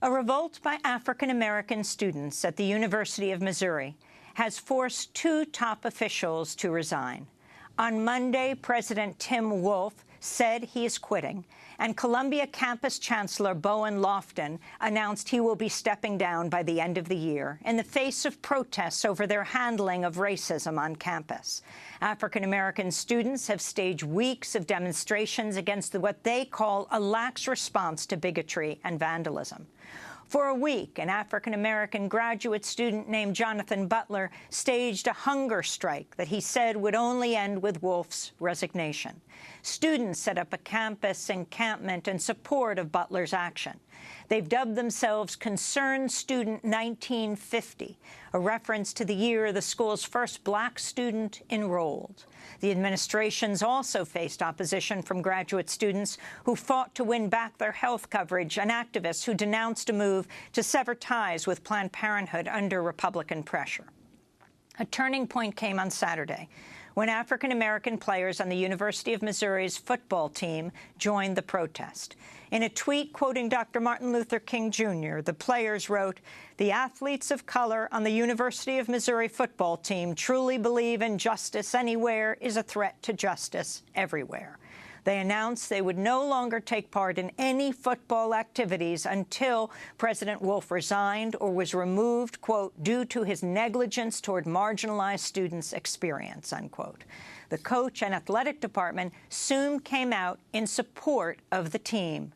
A revolt by African-American students at the University of Missouri has forced two top officials to resign. On Monday, President Tim Wolfe said he is quitting, and Columbia campus chancellor Bowen Loftin announced he will be stepping down by the end of the year in the face of protests over their handling of racism on campus. African-American students have staged weeks of demonstrations against what they call a lax response to bigotry and vandalism. For a week, an African-American graduate student named Jonathan Butler staged a hunger strike that he said would only end with Wolfe's resignation. Students set up a campus encampment in support of Butler's action. They've dubbed themselves Concerned Student 1950, a reference to the year the school's first black student enrolled. The administration's also faced opposition from graduate students who fought to win back their health coverage and activists who denounced a move to sever ties with Planned Parenthood under Republican pressure. A turning point came on Saturday when African-American players on the University of Missouri's football team joined the protest. In a tweet quoting Dr. Martin Luther King, Jr., the players wrote, "The athletes of color on the University of Missouri football team truly believe in justice anywhere is a threat to justice everywhere." They announced they would no longer take part in any football activities until President Wolfe resigned or was removed, quote, due to his negligence toward marginalized students' experience, unquote. The coach and athletic department soon came out in support of the team.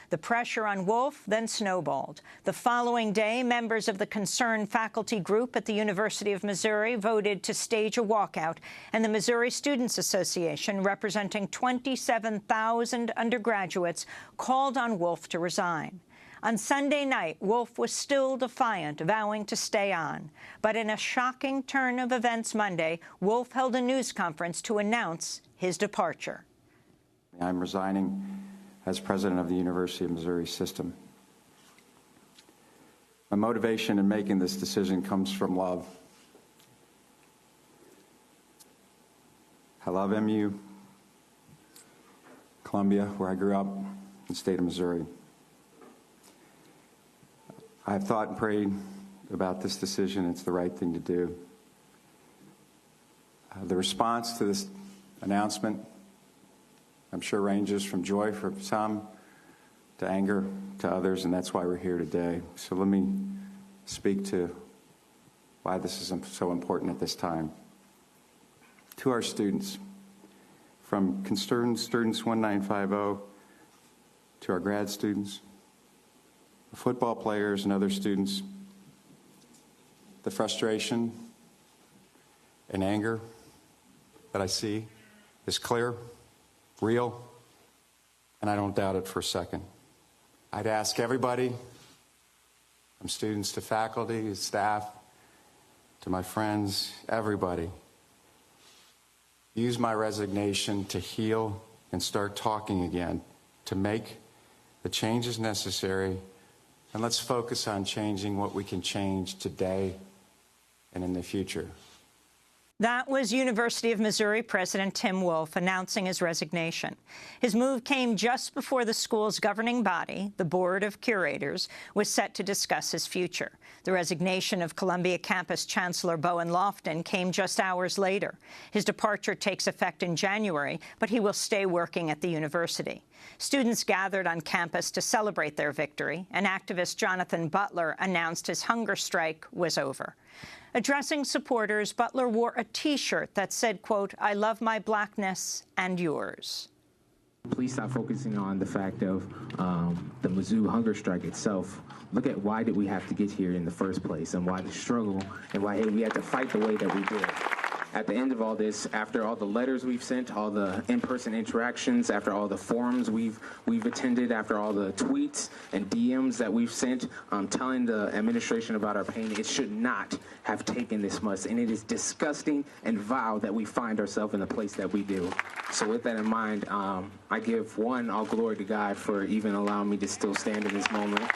The pressure on Wolfe then snowballed. The following day, members of the concerned faculty group at the University of Missouri voted to stage a walkout, and the Missouri Students Association, representing 27,000 undergraduates, called on Wolfe to resign. On Sunday night, Wolfe was still defiant, vowing to stay on. But in a shocking turn of events Monday, Wolfe held a news conference to announce his departure. I'm resigning as president of the University of Missouri system. My motivation in making this decision comes from love. I love MU, Columbia, where I grew up, in the state of Missouri. I've thought and prayed about this decision. It's the right thing to do. The response to this announcement, I'm sure, ranges from joy for some to anger to others, and that's why we're here today. So let me speak to why this is so important at this time. To our students, from Concerned Students 1950 to our grad students, football players and other students, the frustration and anger that I see is clear, real, and I don't doubt it for a second. I'd ask everybody, from students to faculty, staff, to my friends, everybody, use my resignation to heal and start talking again, to make the changes necessary, and let's focus on changing what we can change today and in the future. That was University of Missouri President Tim Wolfe announcing his resignation. His move came just before the school's governing body, the Board of Curators, was set to discuss his future. The resignation of Columbia campus chancellor Bowen Loftin came just hours later. His departure takes effect in January, but he will stay working at the university. Students gathered on campus to celebrate their victory, and activist Jonathan Butler announced his hunger strike was over. Addressing supporters, Butler wore a T-shirt that said, quote, "I love my blackness and yours." Please stop focusing on the fact of the Mizzou hunger strike itself. Look at why did we have to get here in the first place, and why the struggle, and why we had to fight the way that we did. At the end of all this, after all the letters we've sent, all the in-person interactions, after all the forums we've attended, after all the tweets and DMs that we've sent, telling the administration about our pain, it should not have taken this much. And it is disgusting and vile that we find ourselves in the place that we do. So with that in mind, I give all glory to God for even allowing me to still stand in this moment.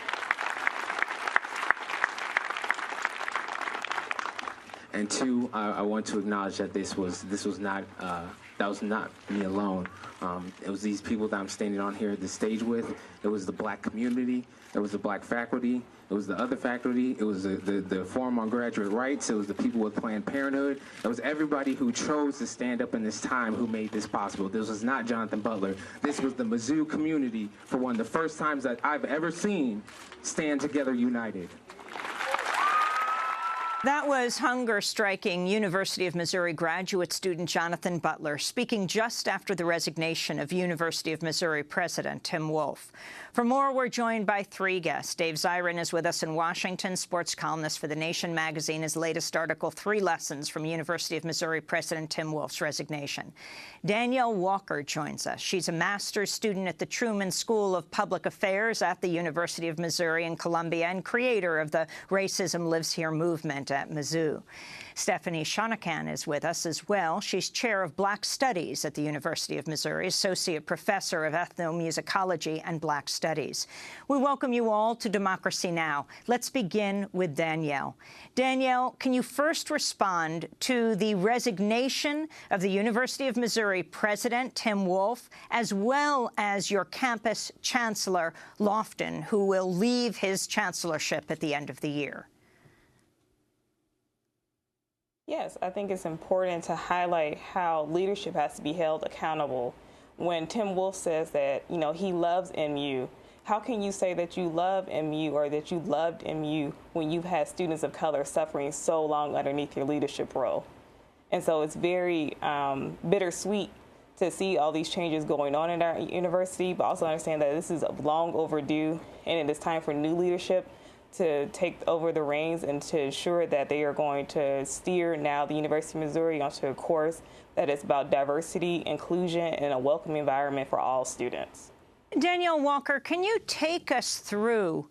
And two, I want to acknowledge that this was not that was not me alone. It was these people that I'm standing on here at the stage with. It was the black community. It was the black faculty. It was the other faculty. It was the Forum on Graduate Rights. It was the people with Planned Parenthood. It was everybody who chose to stand up in this time who made this possible. This was not Jonathan Butler. This was the Mizzou community for one of the first times that I've ever seen stand together united. That was hunger-striking University of Missouri graduate student Jonathan Butler speaking just after the resignation of University of Missouri President Tim Wolfe. For more, we're joined by three guests. Dave Zirin is with us in Washington, sports columnist for The Nation magazine. His latest article, 3 Lessons from University of Missouri President Tim Wolfe's Resignation. Danielle Walker joins us. She's a master's student at the Truman School of Public Affairs at the University of Missouri and Columbia and creator of the Racism Lives Here movement at Mizzou. Stephanie Shonekan is with us as well. She's chair of Black Studies at the University of Missouri, associate professor of ethnomusicology and Black Studies. We welcome you all to Democracy Now! Let's begin with Danielle. Danielle, can you first respond to the resignation of the University of Missouri President Tim Wolfe, as well as your campus chancellor, Loftin, who will leave his chancellorship at the end of the year? Yes, I think it's important to highlight how leadership has to be held accountable. When Tim Wolfe says that, he loves MU, how can you say that you love MU or that you loved MU when you've had students of color suffering so long underneath your leadership role? And so it's very bittersweet to see all these changes going on in our university, but also understand that this is long overdue and it is time for new leadership to take over the reins and to ensure that they are going to steer now the University of Missouri onto a course that is about diversity, inclusion, and a welcoming environment for all students. Danielle Walker, can you take us through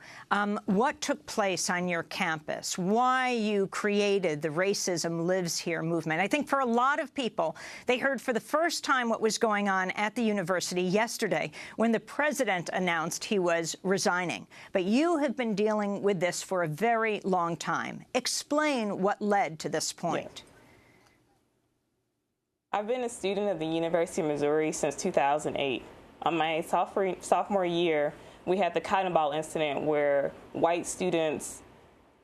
what took place on your campus, why you created the Racism Lives Here movement? I think for a lot of people, they heard for the first time what was going on at the university yesterday when the president announced he was resigning. But you have been dealing with this for a very long time. Explain what led to this point. Yeah. I've been a student of the University of Missouri since 2008. On my sophomore year, we had the cotton ball incident where white students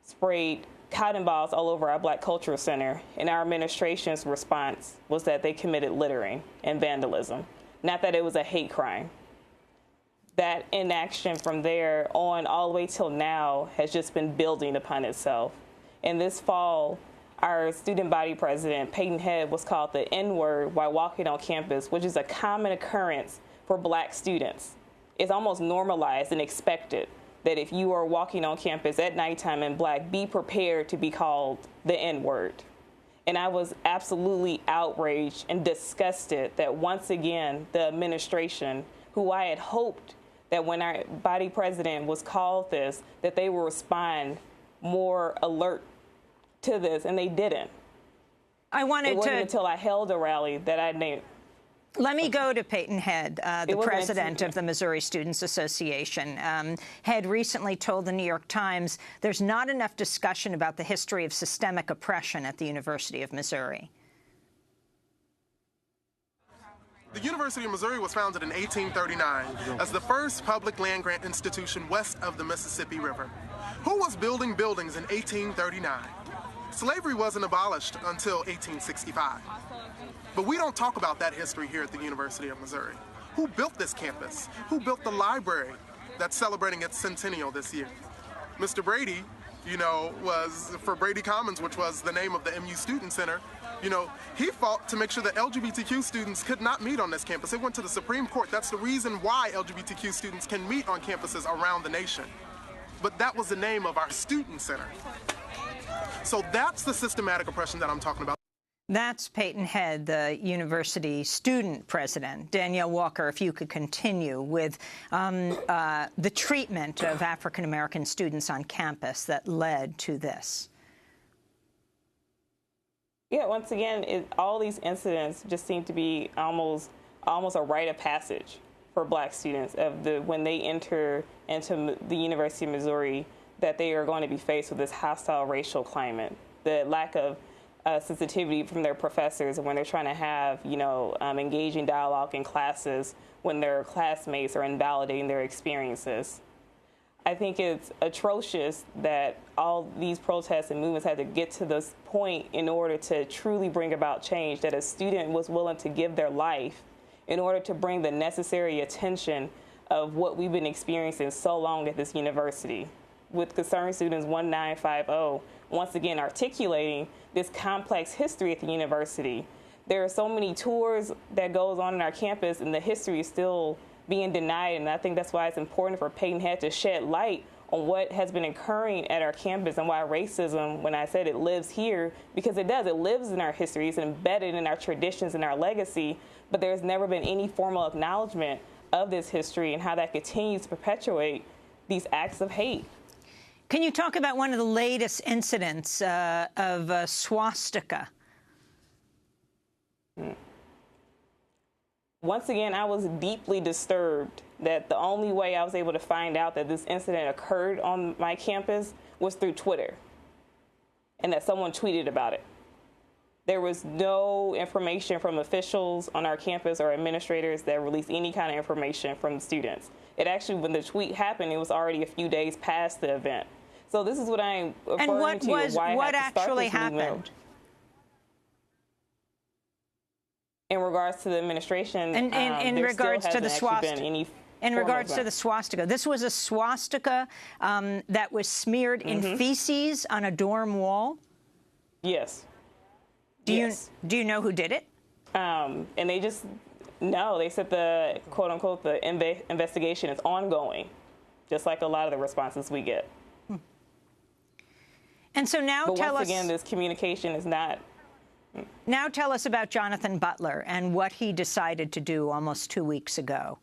sprayed cotton balls all over our Black Cultural Center, and our administration's response was that they committed littering and vandalism, not that it was a hate crime. That inaction from there on all the way till now has just been building upon itself. And this fall, our student body president, Peyton Head, was called the N-word while walking on campus, which is a common occurrence for Black students. It's almost normalized and expected that if you are walking on campus at nighttime in Black, be prepared to be called the N-word. And I was absolutely outraged and disgusted that once again, the administration, who I had hoped that when our body president was called this, that they would respond more alert to this, and they didn't. It wasn't until I held a rally that I named. Let me go to Peyton Head, the president of the Missouri Students Association. Head recently told the New York Times there's not enough discussion about the history of systemic oppression at the University of Missouri. The University of Missouri was founded in 1839 as the first public land-grant institution west of the Mississippi River. Who was building buildings in 1839? Slavery wasn't abolished until 1865. But we don't talk about that history here at the University of Missouri. Who built this campus? Who built the library that's celebrating its centennial this year? Mr. Brady, was for Brady Commons, which was the name of the MU Student Center. He fought to make sure that LGBTQ students could not meet on this campus. It went to the Supreme Court. That's the reason why LGBTQ students can meet on campuses around the nation. But that was the name of our student center. So that's the systematic oppression that I'm talking about. That's Peyton Head, the university student president. Danielle Walker, if you could continue with the treatment of African-American students on campus that led to this. Yeah, once again, all these incidents just seem to be almost a rite of passage for Black students when they enter into the University of Missouri, that they are going to be faced with this hostile racial climate, the lack of sensitivity from their professors when they're trying to have, engaging dialogue in classes when their classmates are invalidating their experiences. I think it's atrocious that all these protests and movements had to get to this point in order to truly bring about change, that a student was willing to give their life in order to bring the necessary attention of what we've been experiencing so long at this university. With Concerned Students 1950, once again articulating this complex history at the university. There are so many tours that goes on in our campus, and the history is still being denied, and I think that's why it's important for Peyton Head to shed light on what has been occurring at our campus and why racism, when I said it lives here, because it does, it lives in our history, it's embedded in our traditions and our legacy, but there's never been any formal acknowledgement of this history and how that continues to perpetuate these acts of hate. Can you talk about one of the latest incidents of swastika? Once again, I was deeply disturbed that the only way I was able to find out that this incident occurred on my campus was through Twitter, and that someone tweeted about it. There was no information from officials on our campus or administrators that released any kind of information from the students. It actually, when the tweet happened, it was already a few days past the event. So this is what I'm referring to. And what actually happened? In regards to the administration, in regards to the swastika. In regards to the swastika, this was a swastika that was smeared in feces on a dorm wall. Yes. Do you know who did it? And they just they said the quote unquote the investigation is ongoing, just like a lot of the responses we get. And so now tell us. Once again, this communication is not. Now tell us about Jonathan Butler and what he decided to do almost 2 weeks ago.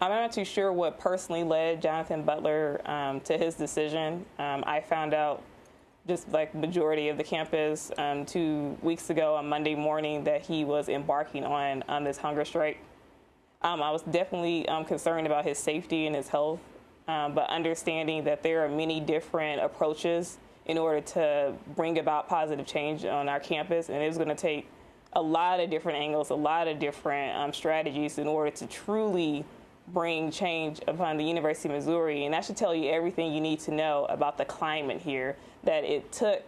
I'm not too sure what personally led Jonathan Butler to his decision. I found out, just like the majority of the campus, 2 weeks ago on Monday morning that he was embarking on this hunger strike. I was definitely concerned about his safety and his health, but understanding that there are many different approaches in order to bring about positive change on our campus, and it was going to take a lot of different angles, a lot of different strategies in order to truly bring change upon the University of Missouri. And that should tell you everything you need to know about the climate here, that it took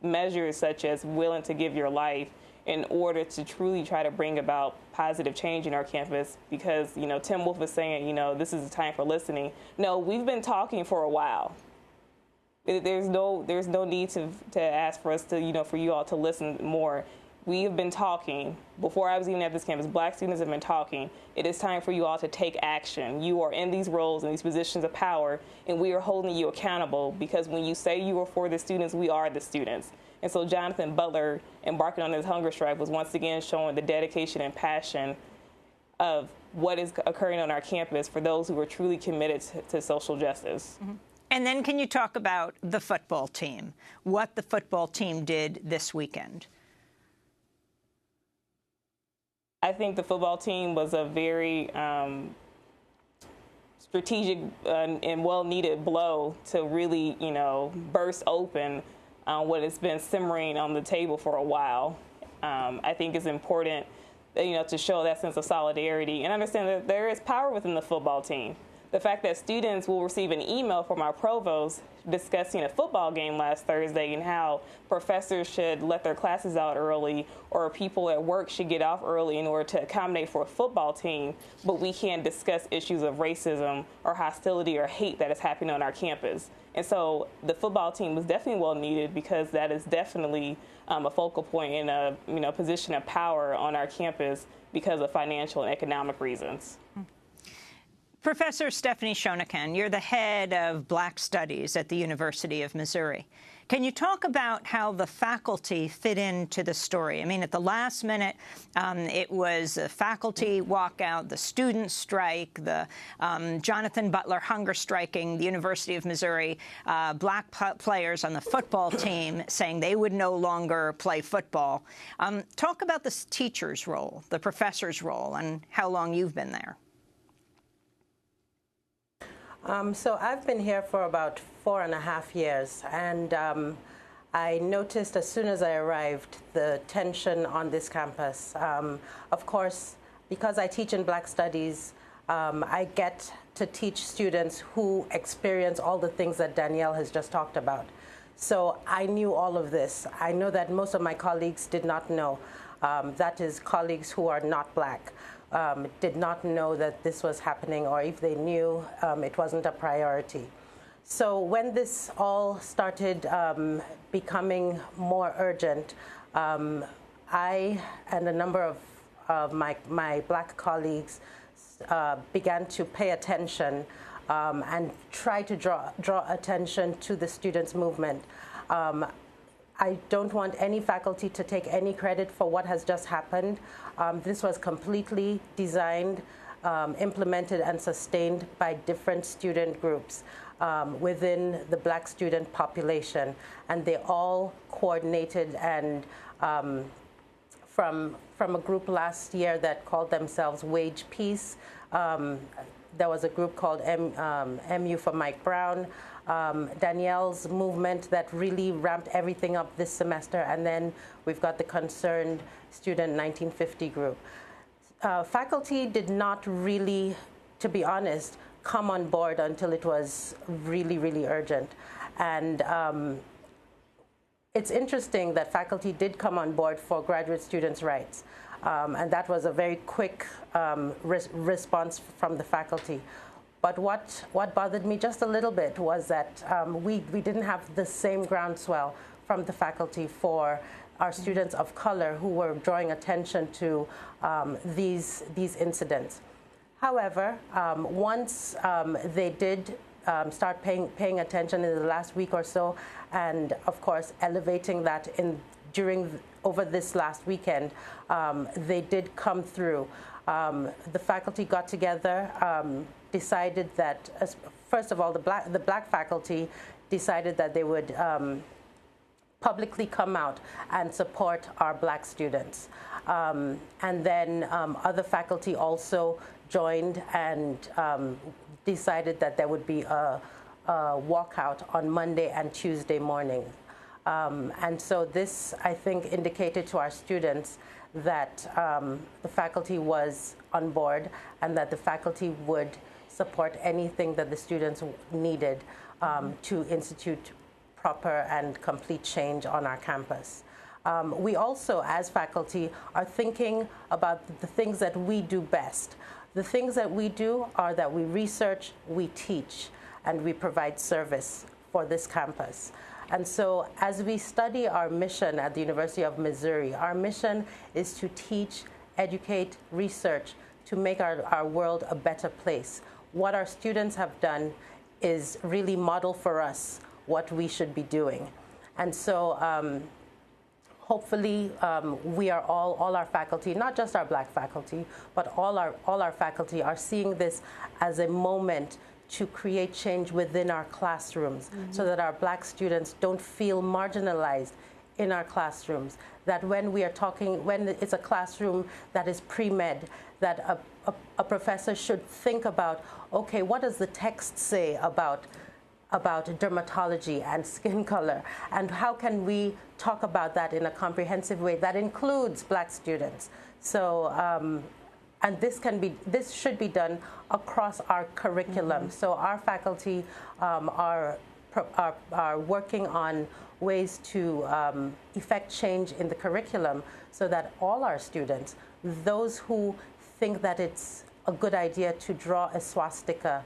measures such as willing to give your life in order to truly try to bring about positive change in our campus, because, Tim Wolfe is saying, this is a time for listening. No, we've been talking for a while. There's no need to ask for us to, for you all to listen more. We have been talking. Before I was even at this campus, Black students have been talking. It is time for you all to take action. You are in these roles and these positions of power, and we are holding you accountable, because when you say you are for the students, we are the students. And so Jonathan Butler embarking on this hunger strike was once again showing the dedication and passion of what is occurring on our campus for those who are truly committed to social justice. Mm-hmm. And then can you talk about the football team, what the football team did this weekend? I think the football team was a very strategic and well-needed blow to really, burst open what has been simmering on the table for a while. I think it's important, to show that sense of solidarity and understand that there is power within the football team. The fact that students will receive an email from our provost discussing a football game last Thursday and how professors should let their classes out early, or people at work should get off early in order to accommodate for a football team, but we can't discuss issues of racism or hostility or hate that is happening on our campus. And so the football team was definitely well needed, because that is definitely a focal point in a position of power on our campus because of financial and economic reasons. Professor Stephanie Shonekan, you're the head of Black Studies at the University of Missouri. Can you talk about how the faculty fit into the story? I mean, at the last minute, it was a faculty walkout, the student strike, the Jonathan Butler hunger striking, the University of Missouri, Black players on the football team saying they would no longer play football. Talk about the teacher's role, the professor's role, and how long you've been there. So I've been here for about 4.5 years, and I noticed as soon as I arrived the tension on this campus. Of course, because I teach in Black Studies, I get to teach students who experience all the things that Danielle has just talked about. So I knew all of this. I know that most of my colleagues did not know. That is, colleagues who are not Black. Did not know that this was happening, or if they knew, it wasn't a priority. So when this all started becoming more urgent, I and a number of my Black colleagues began to pay attention and try to draw attention to the students' movement. I don't want any faculty to take any credit for what has just happened. This was completely designed, implemented, and sustained by different student groups within the Black student population. And they all coordinated, and from a group last year that called themselves Wage Peace, there was a group called MU for Mike Brown, Danielle's movement that really ramped everything up this semester, and then we've got the Concerned Student 1950 group. Faculty did not really, to be honest, come on board until it was really, really urgent. And it's interesting that faculty did come on board for graduate students' rights. And that was a very quick response from the faculty. But what bothered me just a little bit was that we didn't have the same groundswell from the faculty for our students of color who were drawing attention to these incidents. However, once they did start paying attention in the last week or so, and of course elevating that over this last weekend, they did come through. The faculty got together, decided that, first of all, the black faculty decided that they would publicly come out and support our Black students. And then other faculty also joined and decided that there would be a walkout on Monday and Tuesday morning. And so this, I think, indicated to our students that the faculty was on board and that the faculty would support anything that the students needed to institute proper and complete change on our campus. We also, as faculty, are thinking about the things that we do best. The things that we do are that we research, we teach, and we provide service for this campus. And so as we study our mission at the University of Missouri, our mission is to teach, educate, research, to make our world a better place. What our students have done is really model for us what we should be doing. And so hopefully we are all our faculty, not just our Black faculty, but all our faculty are seeing this as a moment to create change within our classrooms, so that our Black students don't feel marginalized in our classrooms, that when we are talking, when it's a classroom that is pre-med, that a professor should think about, okay, what does the text say about dermatology and skin color, and how can we talk about that in a comprehensive way that includes Black students? So, and this should be done across our curriculum. So our faculty are working on ways to effect change in the curriculum so that all our students, those who think that it's a good idea to draw a swastika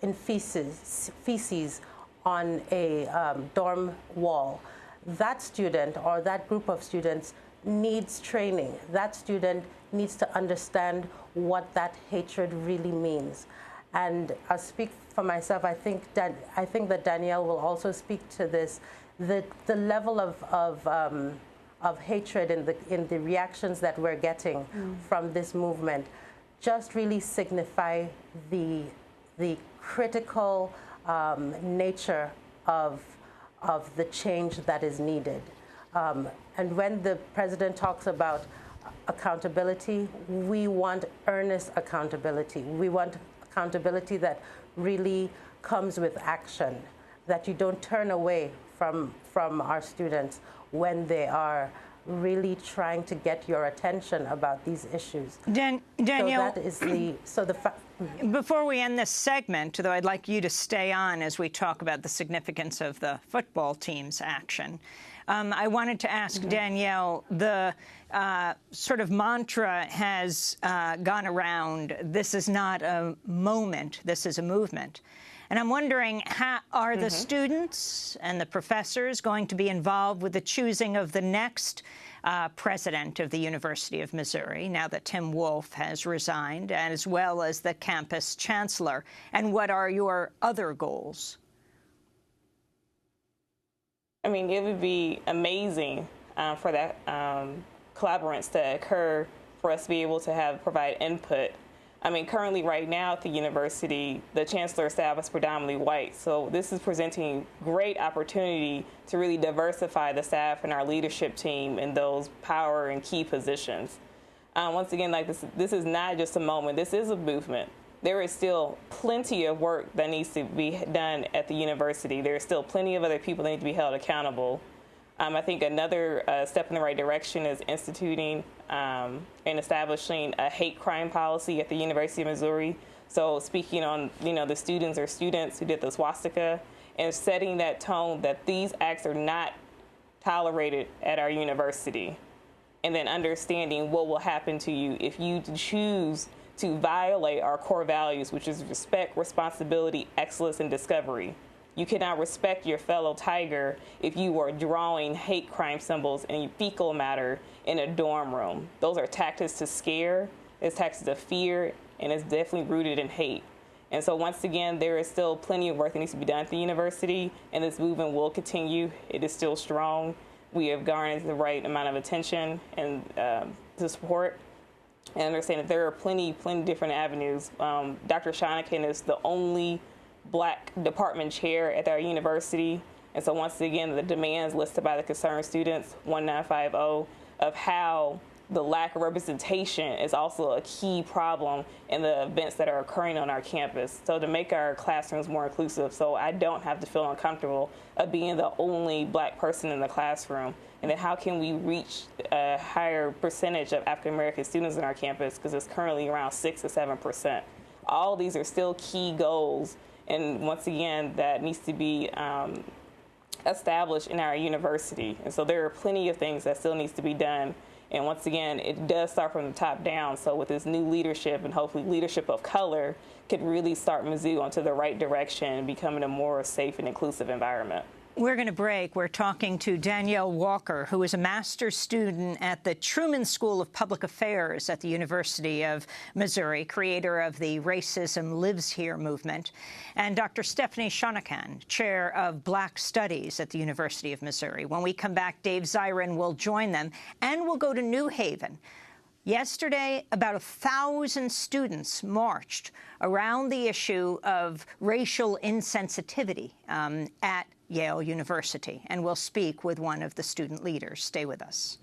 in feces on a dorm wall, that student or that group of students needs training. That student needs to understand what that hatred really means. And I'll speak for myself. I think that Danielle will also speak to this. The level of hatred in the reactions that we're getting from this movement just really signify the critical nature of the change that is needed. And when the president talks about accountability, we want earnest accountability. We want accountability that really comes with action, that you don't turn away from our students when they are really trying to get your attention about these issues. Danielle, so that is before we end this segment, though I'd like you to stay on as we talk about the significance of the football team's action, I wanted to ask Danielle, the sort of mantra has gone around, this is not a moment, this is a movement. And I'm wondering, how are the students and the professors going to be involved with the choosing of the next president of the University of Missouri, now that Tim Wolfe has resigned, as well as the campus chancellor? And what are your other goals? I mean, it would be amazing for that collaborance to occur, for us to be able to provide input. I mean, currently right now at the university, the chancellor staff is predominantly white. So this is presenting great opportunity to really diversify the staff and our leadership team in those power and key positions. Once again, like this is not just a moment, this is a movement. There is still plenty of work that needs to be done at the university. There is still plenty of other people that need to be held accountable. I think another step in the right direction is instituting and establishing a hate crime policy at the University of Missouri. So speaking on, the students who did the swastika, and setting that tone that these acts are not tolerated at our university. And then understanding what will happen to you if you choose to violate our core values, which is respect, responsibility, excellence, and discovery. You cannot respect your fellow tiger if you are drawing hate crime symbols in fecal matter in a dorm room. Those are tactics to scare, it's tactics of fear, and it's definitely rooted in hate. And so once again, there is still plenty of work that needs to be done at the university, and this movement will continue. It is still strong. We have garnered the right amount of attention and the support. And understand that there are plenty different avenues. Dr. Shonekan is the only Black department chair at our university. And so once again, the demands listed by the concerned students, 1950, of how the lack of representation is also a key problem in the events that are occurring on our campus. So to make our classrooms more inclusive, so I don't have to feel uncomfortable of being the only Black person in the classroom. And then how can we reach a higher percentage of African-American students in our campus, because it's currently around 6 to 7%. All these are still key goals. And once again, that needs to be established in our university. And so there are plenty of things that still needs to be done. And once again, it does start from the top down. So with this new leadership, and hopefully leadership of color, could really start Mizzou onto the right direction, becoming a more safe and inclusive environment. We're going to break. We're talking to Danielle Walker, who is a master's student at the Truman School of Public Affairs at the University of Missouri, creator of the Racism Lives Here movement, and Dr. Stephanie Shonekan, chair of Black Studies at the University of Missouri. When we come back, Dave Zirin will join them, and we'll go to New Haven. Yesterday, about 1,000 students marched around the issue of racial insensitivity at Yale University, and we'll speak with one of the student leaders. Stay with us.